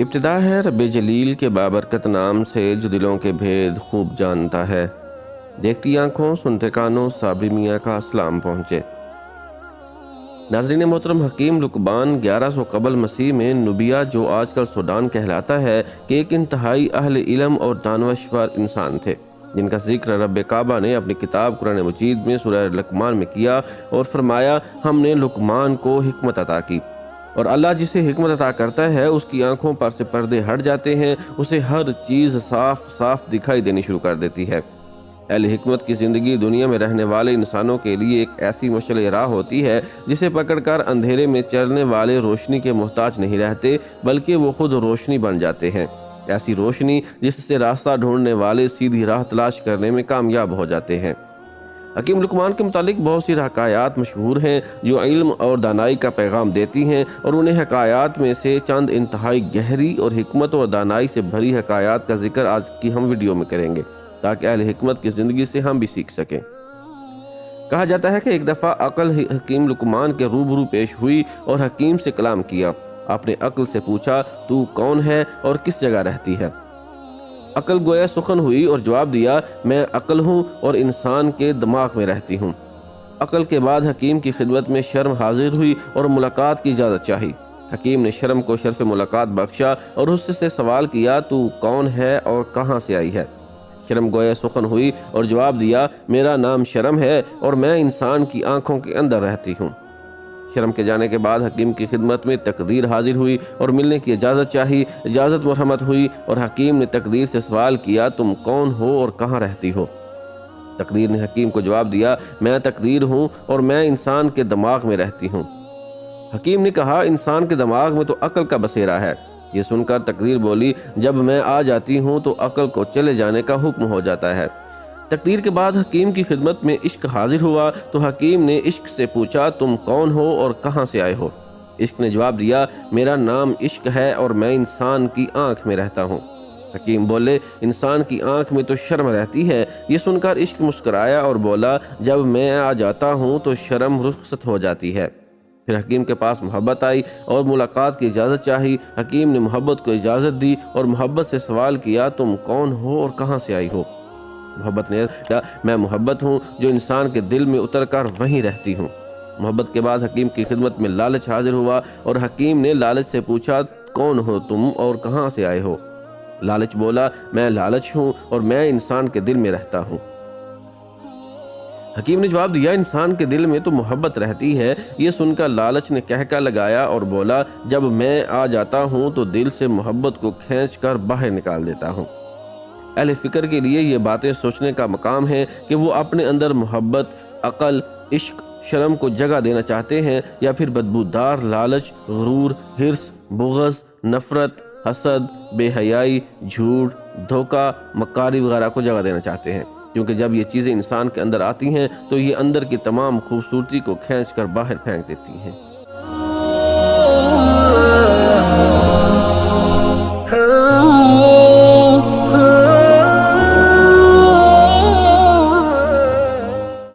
ابتدا ہے رب جلیل کے بابرکت نام سے جو دلوں کے بھید خوب جانتا ہے۔ دیکھتی آنکھوں سنتے کانوں صابری میاں کا اسلام پہنچے۔ ناظرین محترم، حکیم لقمان 1100 قبل مسیح میں نوبیا، جو آج کل سوڈان کہلاتا ہے، کہ ایک انتہائی اہل علم اور دانشور انسان تھے، جن کا ذکر رب کعبہ نے اپنی کتاب قرآن مجید میں سورہ لقمان میں کیا اور فرمایا، ہم نے لقمان کو حکمت عطا کی، اور اللہ جسے حکمت عطا کرتا ہے اس کی آنکھوں پر سے پردے ہٹ جاتے ہیں، اسے ہر چیز صاف صاف دکھائی دینی شروع کر دیتی ہے۔ اہل حکمت کی زندگی دنیا میں رہنے والے انسانوں کے لیے ایک ایسی مشعل راہ ہوتی ہے جسے پکڑ کر اندھیرے میں چلنے والے روشنی کے محتاج نہیں رہتے، بلکہ وہ خود روشنی بن جاتے ہیں۔ ایسی روشنی جس سے راستہ ڈھونڈنے والے سیدھی راہ تلاش کرنے میں کامیاب ہو جاتے ہیں۔ حکیم لقمان کے متعلق بہت سی حکایات مشہور ہیں جو علم اور دانائی کا پیغام دیتی ہیں، اور انہیں حکایات میں سے چند انتہائی گہری اور حکمت اور دانائی سے بھری حکایات کا ذکر آج کی ہم ویڈیو میں کریں گے، تاکہ اہل حکمت کی زندگی سے ہم بھی سیکھ سکیں۔ کہا جاتا ہے کہ ایک دفعہ عقل حکیم لقمان کے روبرو پیش ہوئی اور حکیم سے کلام کیا۔ آپ نے عقل سے پوچھا، تو کون ہے اور کس جگہ رہتی ہے؟ عقل گویا سخن ہوئی اور جواب دیا، میں عقل ہوں اور انسان کے دماغ میں رہتی ہوں۔ عقل کے بعد حکیم کی خدمت میں شرم حاضر ہوئی اور ملاقات کی اجازت چاہی۔ حکیم نے شرم کو شرف ملاقات بخشا اور اس سے سوال کیا، تو کون ہے اور کہاں سے آئی ہے؟ شرم گویا سخن ہوئی اور جواب دیا، میرا نام شرم ہے اور میں انسان کی آنکھوں کے اندر رہتی ہوں۔ شرم کے جانے کے بعد حکیم کی خدمت میں تقدیر حاضر ہوئی اور ملنے کی اجازت چاہی۔ اجازت مرحمت ہوئی اور حکیم نے تقدیر سے سوال کیا، تم کون ہو اور کہاں رہتی ہو؟ تقدیر نے حکیم کو جواب دیا، میں تقدیر ہوں اور میں انسان کے دماغ میں رہتی ہوں۔ حکیم نے کہا، انسان کے دماغ میں تو عقل کا بسیرا ہے۔ یہ سن کر تقدیر بولی، جب میں آ جاتی ہوں تو عقل کو چلے جانے کا حکم ہو جاتا ہے۔ تقدیر کے بعد حکیم کی خدمت میں عشق حاضر ہوا تو حکیم نے عشق سے پوچھا، تم کون ہو اور کہاں سے آئے ہو؟ عشق نے جواب دیا، میرا نام عشق ہے اور میں انسان کی آنکھ میں رہتا ہوں۔ حکیم بولے، انسان کی آنکھ میں تو شرم رہتی ہے۔ یہ سن کر عشق مسکرایا اور بولا، جب میں آ جاتا ہوں تو شرم رخصت ہو جاتی ہے۔ پھر حکیم کے پاس محبت آئی اور ملاقات کی اجازت چاہی۔ حکیم نے محبت کو اجازت دی اور محبت سے سوال کیا، تم کون ہو اور کہاں سے آئی ہو؟ محبت نے کہا، میں محبت ہوں جو انسان کے دل میں اتر کر وہیں رہتی ہوں۔ محبت کے بعد حکیم کی خدمت میں لالچ حاضر ہوا اور حکیم نے لالچ سے پوچھا، کون ہو تم اور کہاں سے آئے ہو؟ لالچ بولا، میں لالچ ہوں اور میں انسان کے دل میں رہتا ہوں۔ حکیم نے جواب دیا، انسان کے دل میں تو محبت رہتی ہے۔ یہ سن کر لالچ نے کہکا لگایا اور بولا، جب میں آ جاتا ہوں تو دل سے محبت کو کھینچ کر باہر نکال دیتا ہوں۔ اہل فکر کے لیے یہ باتیں سوچنے کا مقام ہے کہ وہ اپنے اندر محبت، عقل، عشق، شرم کو جگہ دینا چاہتے ہیں یا پھر بدبودار لالچ، غرور، حرص، بغض، نفرت، حسد، بے حیائی، جھوٹ، دھوکہ، مکاری وغیرہ کو جگہ دینا چاہتے ہیں، کیونکہ جب یہ چیزیں انسان کے اندر آتی ہیں تو یہ اندر کی تمام خوبصورتی کو کھینچ کر باہر پھینک دیتی ہیں۔